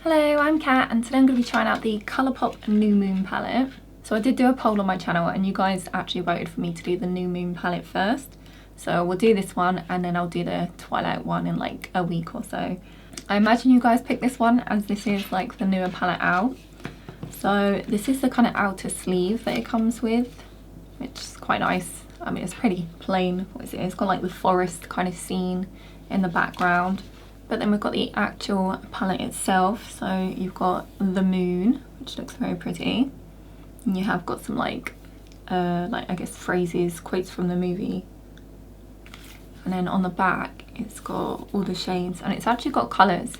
Hello, I'm Kat and today I'm going to be trying out the ColourPop New Moon palette. So I did do a poll on my channel and you guys actually voted for me to do the New Moon palette first. So we'll do this one and then I'll do the Twilight one in like a week or so. I imagine you guys picked this one as this is like the newer palette out. So this is the kind of outer sleeve that it comes with, which is quite nice. I mean, it's pretty plain. What is it? It's got like the forest kind of scene in the background. But then we've got the actual palette itself. So you've got the moon, which looks very pretty. And you have got some like I guess phrases, quotes from the movie. And then on the back, it's got all the shades and it's actually got colours.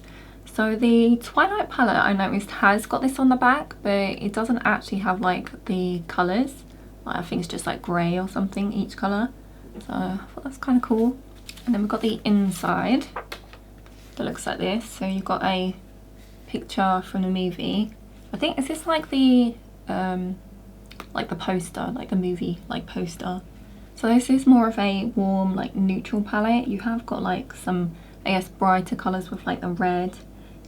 So the Twilight palette I noticed has got this on the back, but it doesn't actually have like the colours. Like, I think it's just like grey or something, each colour. So I thought that's kind of cool. And then we've got the inside. That looks like this. So you've got a picture from the movie. I think, is this like the poster, like the movie like poster? So this is more of a warm like neutral palette. You have got like some, I guess, brighter colours with like the red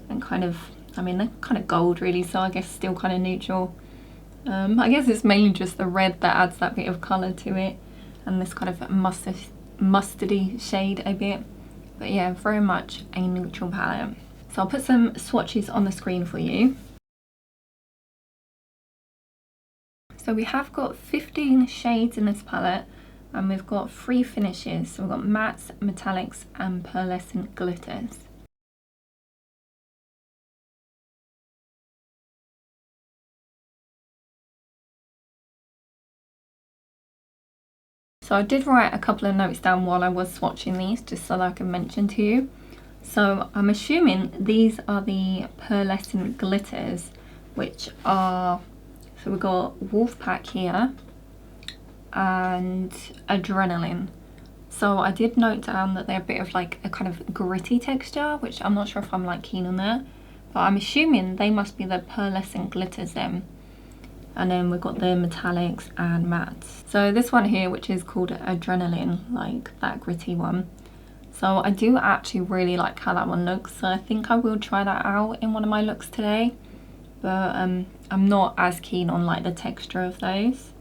and kind of, I mean, they're kind of gold really, so I guess still kind of neutral. I guess it's mainly just the red that adds that bit of colour to it, and this kind of mustardy shade a bit. But yeah, very much a neutral palette. So I'll put some swatches on the screen for you. So we have got 15 shades in this palette and we've got 3 finishes. So we've got mattes, metallics and pearlescent glitters. So I did write a couple of notes down while I was swatching these, just so that I can mention to you. So I'm assuming these are the pearlescent glitters, which are, so we've got Wolfpack here and Adrenaline. So I did note down that they're a bit of like a kind of gritty texture, which I'm not sure if I'm like keen on that, but I'm assuming they must be the pearlescent glitters then. And then we've got the metallics and mattes. So this one here, which is called Adrenaline, like that gritty one. So I do actually really like how that one looks. So I think I will try that out in one of my looks today. But I'm not as keen on like the texture of those.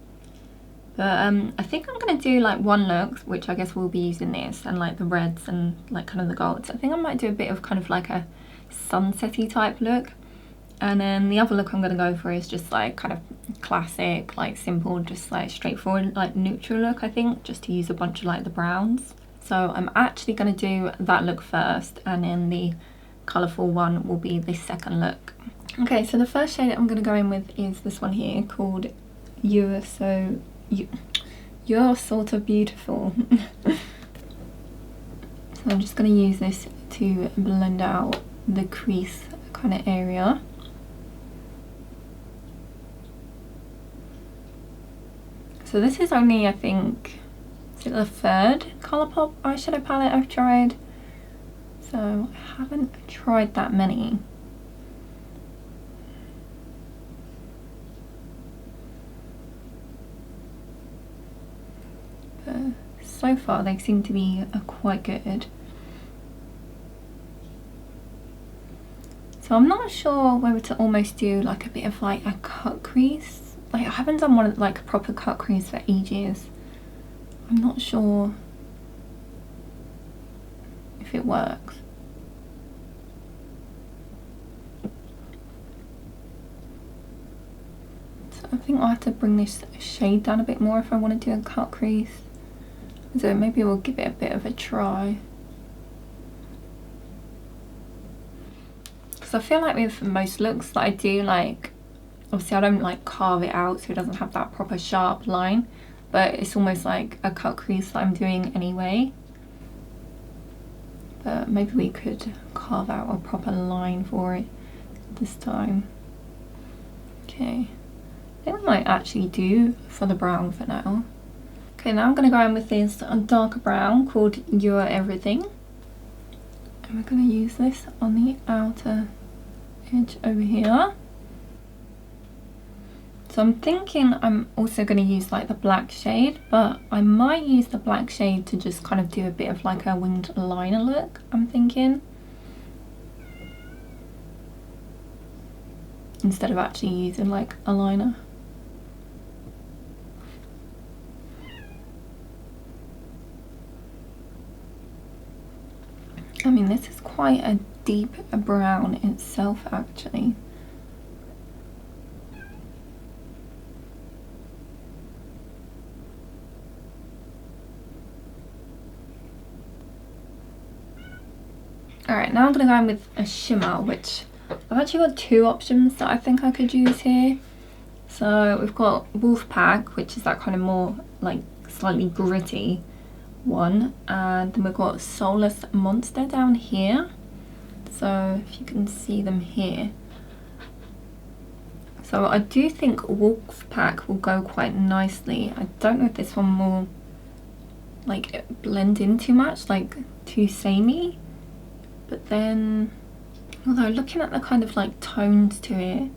But I think I'm gonna do like one look, which I guess we'll be using this, and like the reds and like kind of the golds. I think I might do a bit of kind of like a sunsetty type look. And then the other look I'm going to go for is just like kind of classic, like simple, just like straightforward, like neutral look, I think, just to use a bunch of like the browns. So I'm actually going to do that look first, and then the colourful one will be the second look. Okay, so the first shade that I'm going to go in with is this one here called You're Sort of Beautiful. So I'm just going to use this to blend out the crease kind of area. So this is only, I think, is it the 3rd ColourPop eyeshadow palette I've tried? So I haven't tried that many. But so far they seem to be quite good. So I'm not sure whether to almost do like a bit of like a cut crease. Like, I haven't done one like a proper cut crease for ages. I'm not sure if it works. So I think I'll have to bring this shade down a bit more if I want to do a cut crease. So maybe we'll give it a bit of a try. Because I feel like with most looks that I do, like, obviously I don't like carve it out so it doesn't have that proper sharp line, but it's almost like a cut crease that I'm doing anyway. But maybe we could carve out a proper line for it this time. Okay, I think I might actually do for the brown for now. Okay, now I'm going to go in with this darker brown called You're Everything. And we're going to use this on the outer edge over here. So I'm thinking I'm also going to use like the black shade, but I might use the black shade to just kind of do a bit of like a winged liner look, I'm thinking. instead of actually using like a liner. I mean, this is quite a deep brown itself actually. Alright, now I'm going to go in with a shimmer, which I've actually got two options that I think I could use here. So we've got Wolfpack, which is that kind of more like slightly gritty one, and then we've got Soulless Monster down here. So if you can see them here. So I do think Wolfpack will go quite nicely. I don't know if this one will like blend in too much, like too samey. But then, although looking at the kind of like tones to it,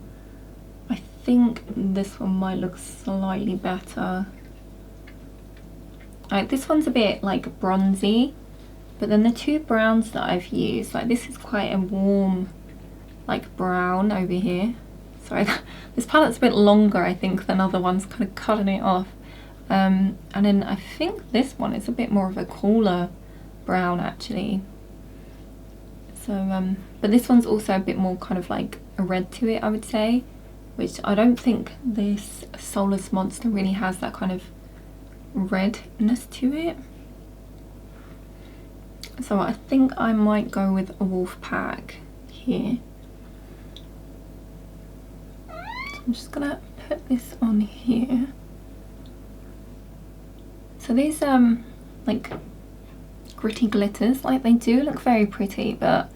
I think this one might look slightly better. Like this one's a bit like bronzy, but then the two browns that I've used, like this is quite a warm like brown over here. Sorry, this palette's a bit longer I think than other ones, kind of cutting it off. And then I think this one is a bit more of a cooler brown actually. So, but this one's also a bit more kind of like a red to it, I would say, which I don't think this Soulless Monster really has that kind of redness to it. So I think I might go with a Wolfpack here. So I'm just gonna put this on here. So these like gritty glitters, like they do look very pretty, but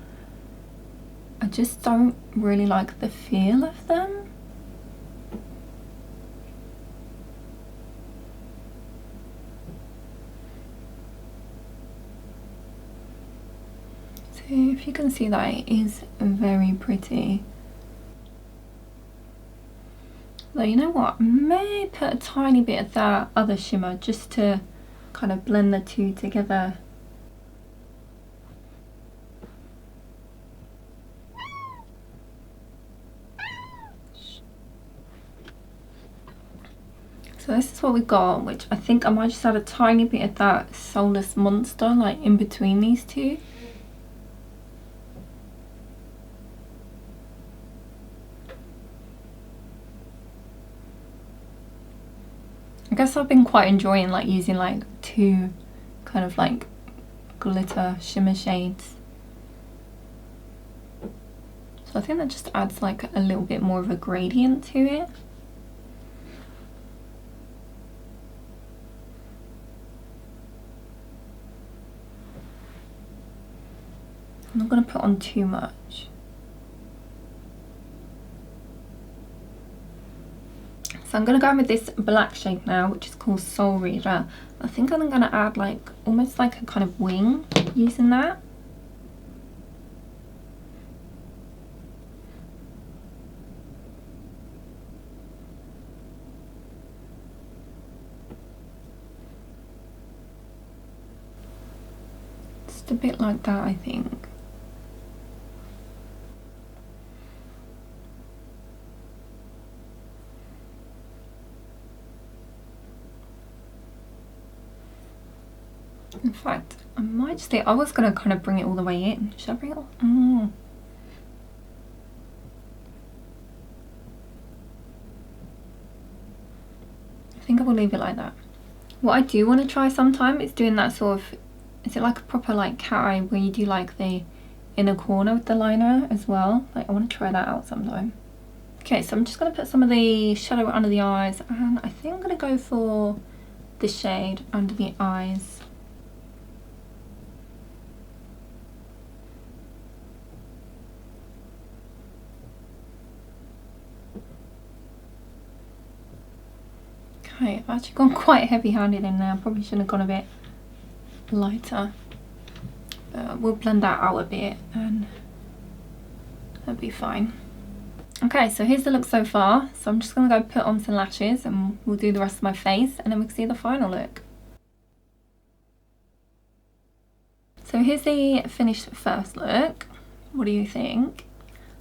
I just don't really like the feel of them. So if you can see that, it is very pretty. Though you know what, I may put a tiny bit of that other shimmer just to kind of blend the two together. So this is what we got, which I think I might just add a tiny bit of that Soulless Monster like in between these two. I guess I've been quite enjoying like using like two kind of like glitter shimmer shades. So I think that just adds like a little bit more of a gradient to it. I'm not going to put on too much. So I'm going to go with this black shade now, which is called Soul Reader. I think I'm going to add like almost like a kind of wing using that. Just a bit like that, I think. In fact, I might just think I was going to kind of bring it all the way in. Should I bring it all? I think I will leave it like that. What I do want to try sometime is doing that sort of, is it like a proper like cat eye where you do like the inner corner with the liner as well? Like I want to try that out sometime. Okay, so I'm just going to put some of the shadow under the eyes, and I think I'm going to go for the shade under the eyes. Okay, I've actually gone quite heavy-handed in there. Probably should have gone a bit lighter. But we'll blend that out a bit and that'll be fine. Okay, so here's the look so far. So I'm just going to go put on some lashes and we'll do the rest of my face and then we can see the final look. So here's the finished first look. What do you think?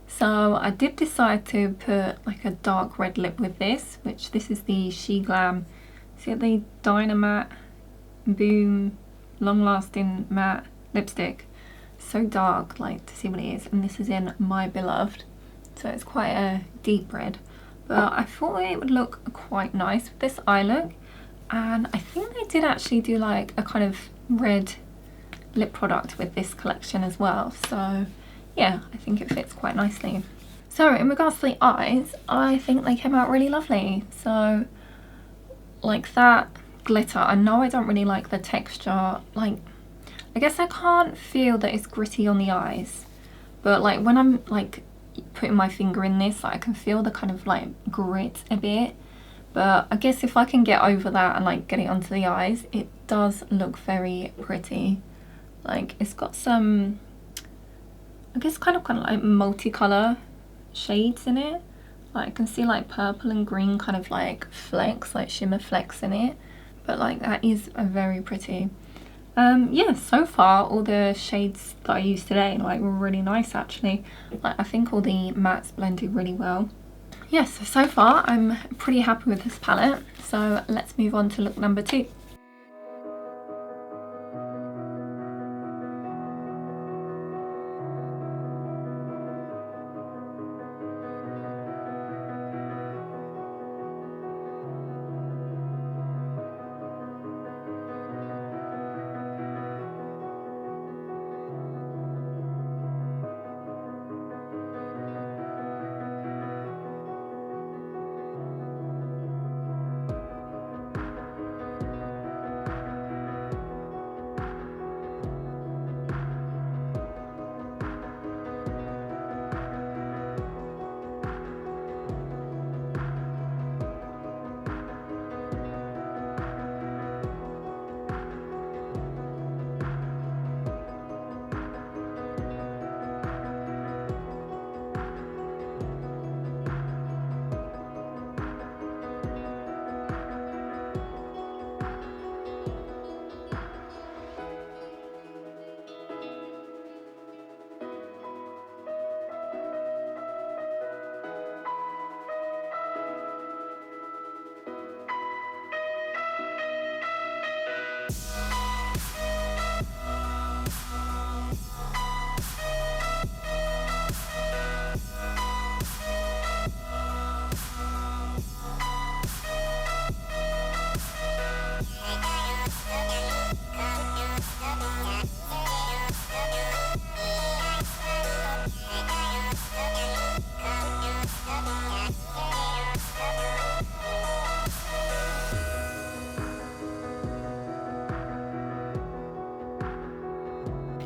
So I did decide to put like a dark red lip with this, which this is the She Glam. See the Dynamatte Boom Long Lasting Matte Lipstick. So dark, like, to see what it is. And this is in My Beloved. So it's quite a deep red. But I thought it would look quite nice with this eye look. And I think they did actually do like a kind of red lip product with this collection as well. So yeah, I think it fits quite nicely. So in regards to the eyes, I think they came out really lovely. So like that glitter, I know I don't really like the texture. Like, I guess I can't feel that it's gritty on the eyes, but like when I'm like putting my finger in this, like, I can feel the kind of like grit a bit. But I guess if I can get over that and like get it onto the eyes, it does look very pretty. Like, it's got some, I guess, kind of like multicolour shades in it. Like, I can see like purple and green kind of like flecks, like shimmer flecks in it. But like, that is very pretty. Yeah, so far all the shades that I used today like were really nice actually. Like, I think all the mattes blended really well. Yes, so far I'm pretty happy with this palette. So let's move on to look number 2.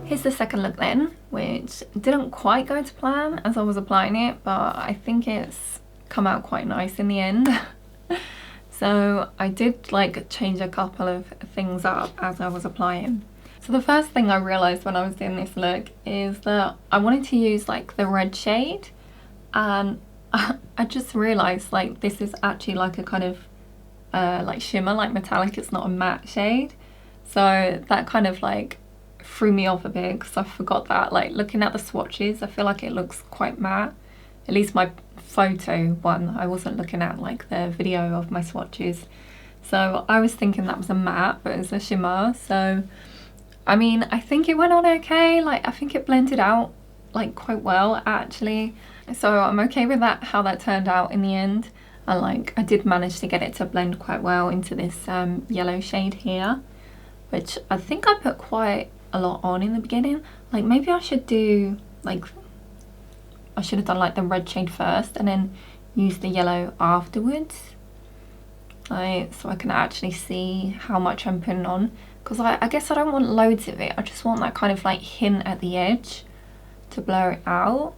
Here's the second look then, which didn't quite go to plan as I was applying it, but I think it's come out quite nice in the end. So I did like change a couple of things up as I was applying. So the first thing I realised when I was doing this look is that I wanted to use like the red shade, and I just realised like this is actually like a kind of like shimmer, like metallic, it's not a matte shade. So that kind of like threw me off a bit because I forgot that. Like, looking at the swatches, I feel like it looks quite matte, at least my photo one. I wasn't looking at like the video of my swatches, so I was thinking that was a matte but it's a shimmer. So I mean, I think it went on okay. Like, I think it blended out like quite well actually, so I'm okay with that, how that turned out in the end. And like, I did manage to get it to blend quite well into this yellow shade here, which I think I put quite a lot on in the beginning. Like, maybe I should do like, I should have done like the red shade first and then use the yellow afterwards, like, so I can actually see how much I'm putting on, because I guess I don't want loads of it. I just want that kind of like hint at the edge to blur it out.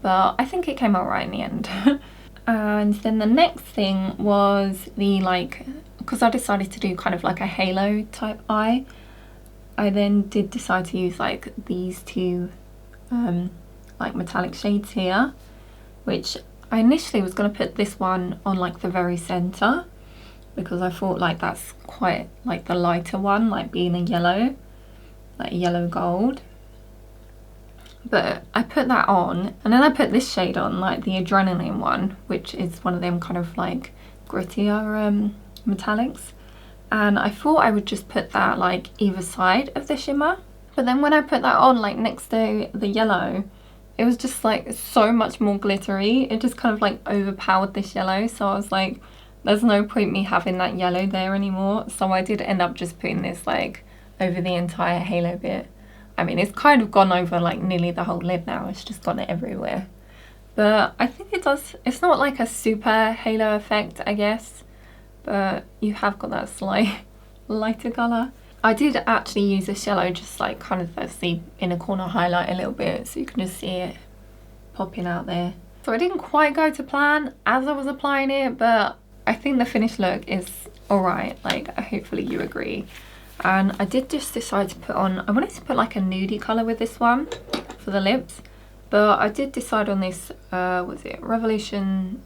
But I think it came out right in the end. And then the next thing was the like, because I decided to do kind of like a halo type eye, I then did decide to use like these two like metallic shades here, which I initially was going to put this one on like the very center, because I thought like that's quite like the lighter one, like being a yellow, like yellow gold. But I put that on, and then I put this shade on, like the Adrenaline one, which is one of them kind of like grittier metallics. And I thought I would just put that like either side of the shimmer. But then when I put that on like next to the yellow, it was just like so much more glittery. It just kind of like overpowered this yellow. So I was like, there's no point me having that yellow there anymore. So I did end up just putting this like over the entire halo bit. I mean, it's kind of gone over like nearly the whole lid now. It's just gone everywhere. But I think it does, it's not like a super halo effect, I guess. But you have got that slight lighter colour. I did actually use this yellow just like kind of as the inner corner highlight a little bit, so you can just see it popping out there. So I didn't quite go to plan as I was applying it, but I think the finished look is alright, like hopefully you agree. And I did just decide to put on, I wanted to put like a nudie colour with this one for the lips, but I did decide on this, was it Revolution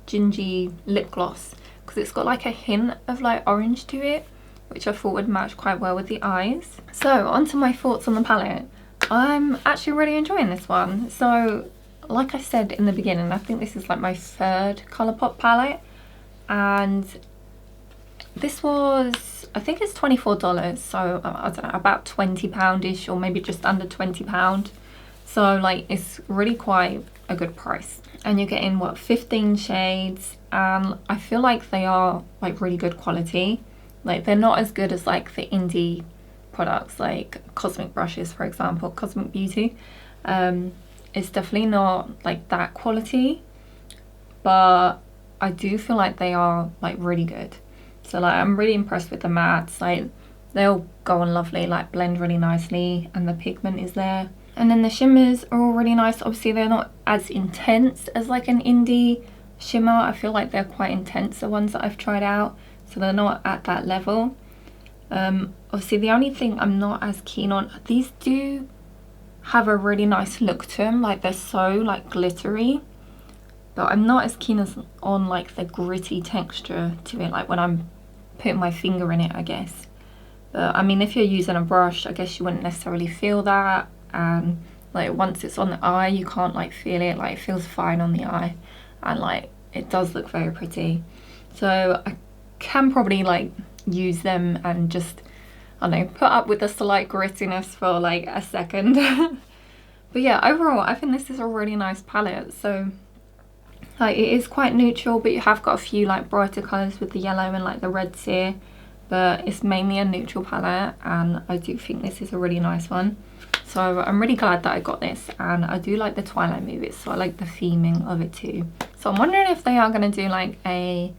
Gingy lip gloss, because it's got like a hint of like orange to it, which I thought would match quite well with the eyes. So onto my thoughts on the palette. I'm actually really enjoying this one. So like I said in the beginning, I think this is like my third ColourPop palette, and this was, I think it's $24, so I don't know, about £20-ish, or maybe just under £20. So like it's really quite a good price. And you're getting what, 15 shades, and I feel like they are like really good quality. Like they're not as good as like the indie products like Cosmic Brushes, for example, Cosmic Beauty. It's definitely not like that quality, but I do feel like they are like really good. So like I'm really impressed with the mattes. Like they'll go on lovely, like blend really nicely, and the pigment is there. And then the shimmers are all really nice. Obviously they're not as intense as like an indie shimmer. I feel like they're quite intense, the ones that I've tried out. So they're not at that level. Obviously the only thing I'm not as keen on, these do have a really nice look to them, like they're so like glittery, but I'm not as keen as on like the gritty texture to it, like when I'm putting my finger in it, I guess. But I mean, if you're using a brush, I guess you wouldn't necessarily feel that, and like once it's on the eye you can't like feel it, like it feels fine on the eye, and like it does look very pretty. So I can probably like use them and just, I don't know, put up with the slight grittiness for like a second. But yeah, overall I think this is a really nice palette. So like it is quite neutral, but you have got a few like brighter colours with the yellow and like the reds here, but it's mainly a neutral palette, and I do think this is a really nice one. So I'm really glad that I got this, and I do like the Twilight movies, so I like the theming of it too. So I'm wondering if they are going to do like a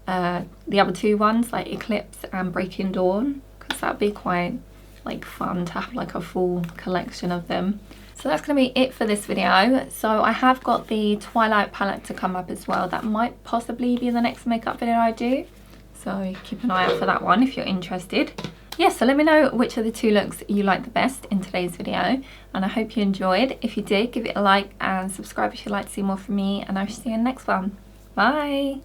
the other two ones, like Eclipse and Breaking Dawn, because that'd be quite like fun to have like a full collection of them. So that's going to be it for this video. So I have got the Twilight palette to come up as well. That might possibly be the next makeup video I do, so keep an eye out for that one if you're interested. Yeah, so let me know which of the two looks you like the best in today's video, and I hope you enjoyed. If you did, give it a like and subscribe if you'd like to see more from me, and I will see you in the next one. Bye!